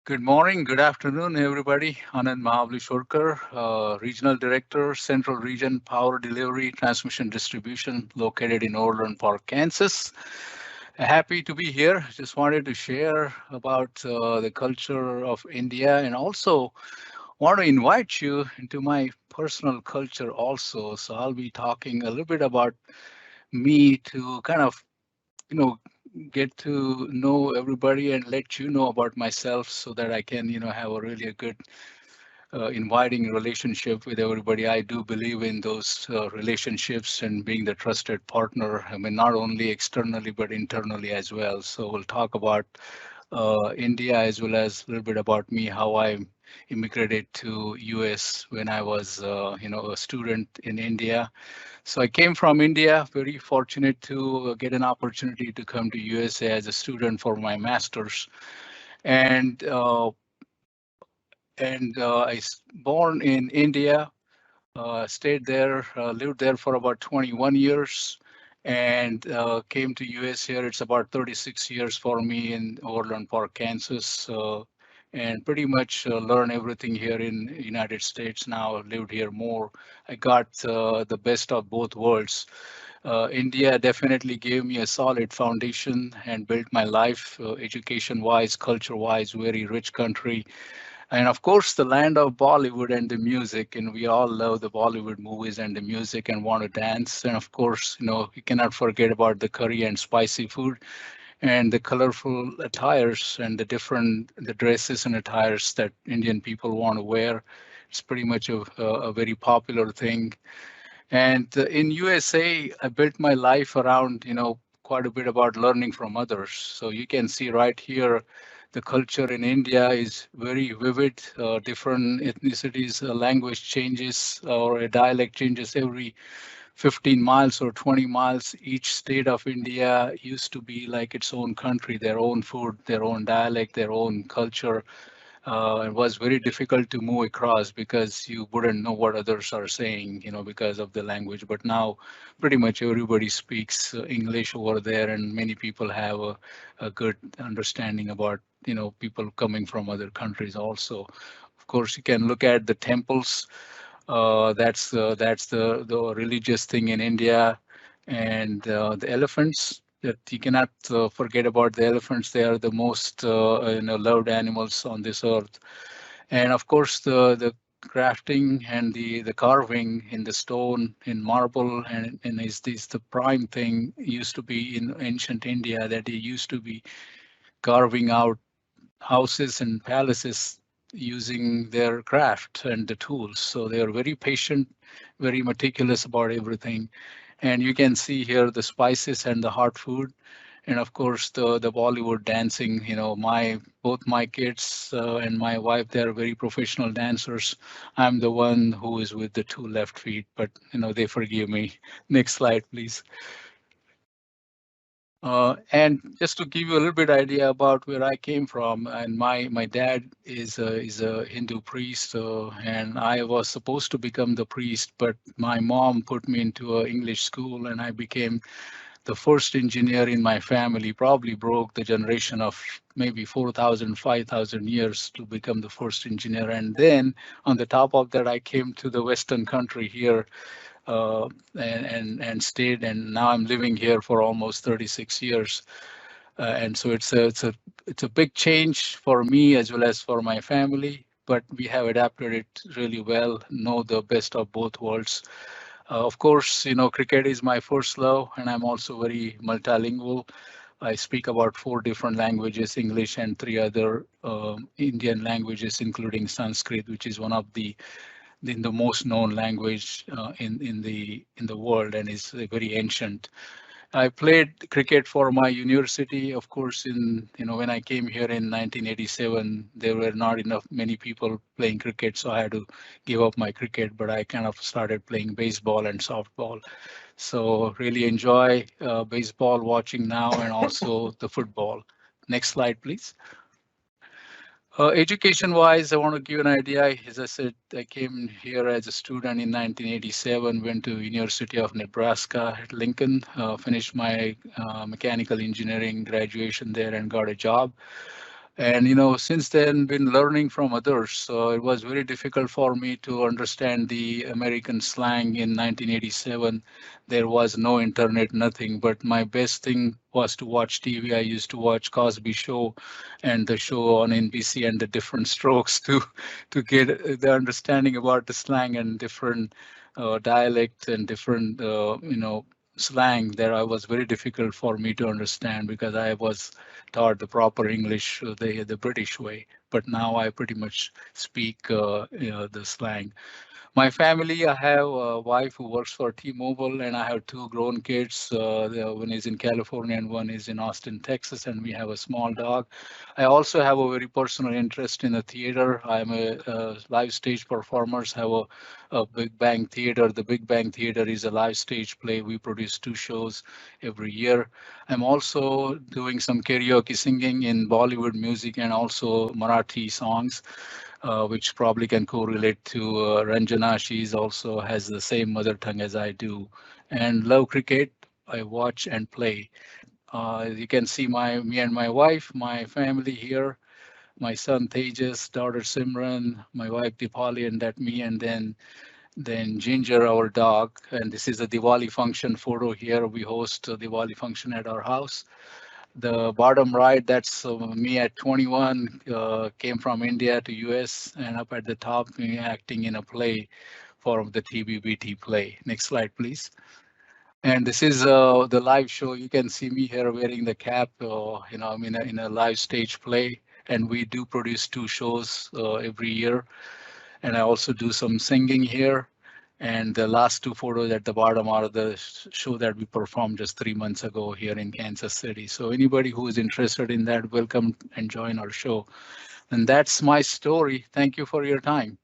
Good morning, good afternoon, everybody. Anand Mahabaleshwarkar, Regional Director, Central Region Power Delivery Transmission Distribution, located in Overland Park, Kansas. Happy to be here. Just wanted to share about the culture of India and also want to invite you into my personal culture also. So I'll be talking a little bit about me to kind of you know get to know everybody and let you know about myself so that I can have a really a good inviting relationship with everybody. I do believe in those relationships and being the trusted partner. I mean, not only externally but internally as well. So we'll talk about India as well as a little bit about me, how I immigrated to US when I was a student in India. So I came from India, very fortunate to get an opportunity to come to USA as a student for my master's. And born in India, stayed there, lived there for about 21 years, and came to US here. It's about 36 years for me in Overland Park, Kansas. And pretty much learn everything here in United States now. Lived here more. I got the best of both worlds. India definitely gave me a solid foundation and built my life, education-wise, culture-wise, very rich country, and of course the land of Bollywood and the music, and we all love the Bollywood movies and the music and want to dance. And of course, you cannot forget about the curry and spicy food and the colorful attires and the dresses and attires that Indian people want to wear. It's pretty much a very popular thing. And in USA, I built my life around, quite a bit about learning from others. So you can see right here, the culture in India is very vivid. Different ethnicities, language changes, or a dialect changes every 15 miles or 20 miles. Each state of India used to be like its own country, their own food, their own dialect, their own culture. It was very difficult to move across because you wouldn't know what others are saying, because of the language. But now pretty much everybody speaks English over there, and many people have a good understanding about, people coming from other countries also. Of course, you can look at the temples. That's the religious thing in India, and the elephants. That you cannot forget about the elephants. They are the most loved animals on this earth. And of course, the crafting and the carving in the stone, in marble, and is this the prime thing used to be in ancient India, that they used to be carving out houses and palaces using their craft and the tools. So they are very patient, very meticulous about everything. And you can see here the spices and the hot food, and of course the Bollywood dancing. My both my kids and my wife, they are very professional dancers. I'm the one who is with the two left feet, but they forgive me. Next slide, please. And just to give you a little bit idea about where I came from, and my dad is a Hindu priest, and I was supposed to become the priest, but my mom put me into a English school, and I became the first engineer in my family. Probably broke the generation of maybe 4,000, 5,000 years to become the first engineer. And then on the top of that, I came to the Western country here, and stayed, and now I'm living here for almost 36 years. And so it's a big change for me as well as for my family, but we have adapted it really well, know the best of both worlds. Of course, cricket is my first love, and I'm also very multilingual. I speak about four different languages: English and three other Indian languages, including Sanskrit, which is one of the most known language in the world, and is very ancient. I played cricket for my university. Of course, when I came here in 1987, there were not enough many people playing cricket, so I had to give up my cricket. But I kind of started playing baseball and softball. So really enjoy baseball watching now, and also the football. Next slide, please. Education-wise, I want to give an idea. As I said, I came here as a student in 1987, went to University of Nebraska at Lincoln, finished my mechanical engineering graduation there and got a job. And since then been learning from others. So it was very difficult for me to understand the American slang in 1987. There was no internet, nothing, but my best thing was to watch TV. I used to watch Cosby Show and the show on NBC and the different strokes to get the understanding about the slang and different dialects and different slang that I was very difficult for me to understand because I was taught the proper English the British way. But now I pretty much speak the slang. My family, I have a wife who works for T-Mobile, and I have two grown kids. One is in California and one is in Austin, Texas, and we have a small dog. I also have a very personal interest in the theater. I'm a live stage performer. Have a Big Bang Theater. The Big Bang Theater is a live stage play. We produce two shows every year. I'm also doing some karaoke singing in Bollywood music and also Marathi songs, which probably can correlate to Ranjana. She's also has the same mother tongue as I do. And love cricket. I watch and play. You can see me and my wife, my family here. My son Tejas, daughter Simran, my wife Dipali, and that me, and then Ginger, our dog. And this is a Diwali function photo here. We host a Diwali function at our house. The bottom right, that's me at 21, came from India to US, and up at the top, me acting in a play for the TBBT play. Next slide, please. And this is the live show. You can see me here wearing the cap. I'm in a live stage play, and we do produce two shows every year. And I also do some singing here. And the last two photos at the bottom are the show that we performed just 3 months ago here in Kansas City. So anybody who is interested in that, welcome and join our show. And that's my story. Thank you for your time.